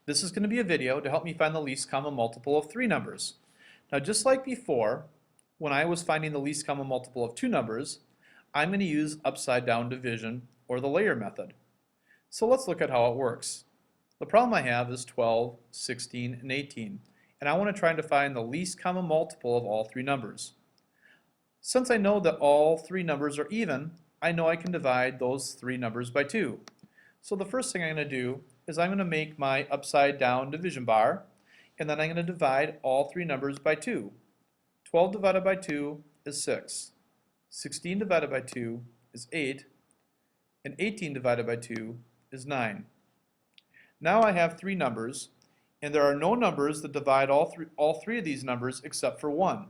This is going to be a video to help me find the least common multiple of three numbers. Now, just like before, when I was finding the least common multiple of two numbers, I'm going to use upside down division or the layer method. So let's look at how it works. The problem I have is 12, 16, and 18, and I want to try to find the least common multiple of all three numbers. Since I know that all three numbers are even, I know I can divide those three numbers by 2. So the first thing I'm going to do is I'm going to make my upside down division bar, and then I'm going to divide all three numbers by 2. 12 divided by 2 is 6. 16 divided by 2 is 8. And 18 divided by 2 is 9. Now I have three numbers, and there are no numbers that divide all three of these numbers except for 1.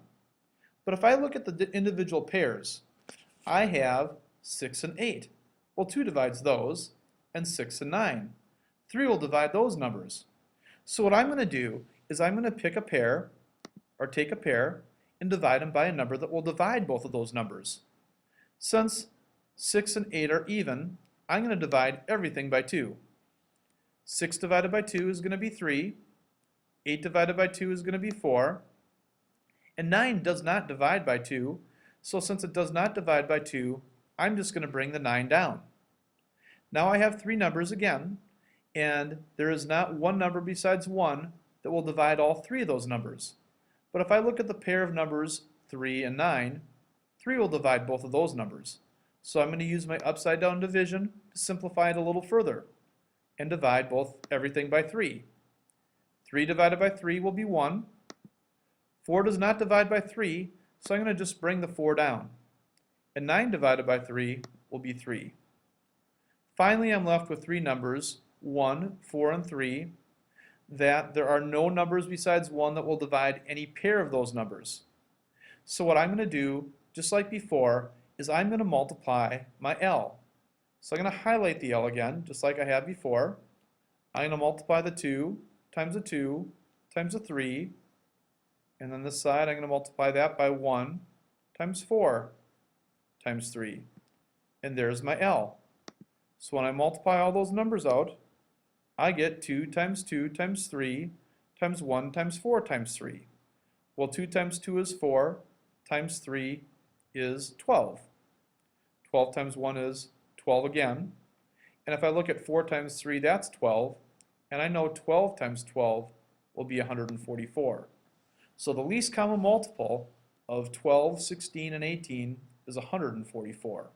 But if I look at the individual pairs, I have 6 and 8. Well, 2 divides those, and 6 and 9. 3 will divide those numbers. So what I'm going to do is I'm going to pick a pair, or take a pair, and divide them by a number that will divide both of those numbers. Since 6 and 8 are even, I'm going to divide everything by 2. 6 divided by 2 is going to be 3. 8 divided by 2 is going to be 4. And 9 does not divide by 2, so since it does not divide by 2, I'm just going to bring the 9 down. Now I have three numbers again, and there is not one number besides 1 that will divide all three of those numbers. But if I look at the pair of numbers 3 and 9, 3 will divide both of those numbers. So I'm going to use my upside down division to simplify it a little further and divide everything by 3. 3 divided by 3 will be 1. 4 does not divide by 3, so I'm going to just bring the 4 down. And 9 divided by 3 will be 3. Finally, I'm left with three numbers, 1, 4, and 3, that there are no numbers besides 1 that will divide any pair of those numbers. So what I'm going to do, just like before, is I'm going to multiply my L. So I'm going to highlight the L again, just like I had before. I'm going to multiply the 2 times the 2 times the 3, and then this side I'm going to multiply that by 1 times 4 times 3. And there's my L. So when I multiply all those numbers out, I get 2 times 2 times 3 times 1 times 4 times 3. Well, 2 times 2 is 4 times 3 is 12. 12 times 1 is 12 again. And if I look at 4 times 3, that's 12. And I know 12 times 12 will be 144. So the least common multiple of 12, 16, and 18 is 144.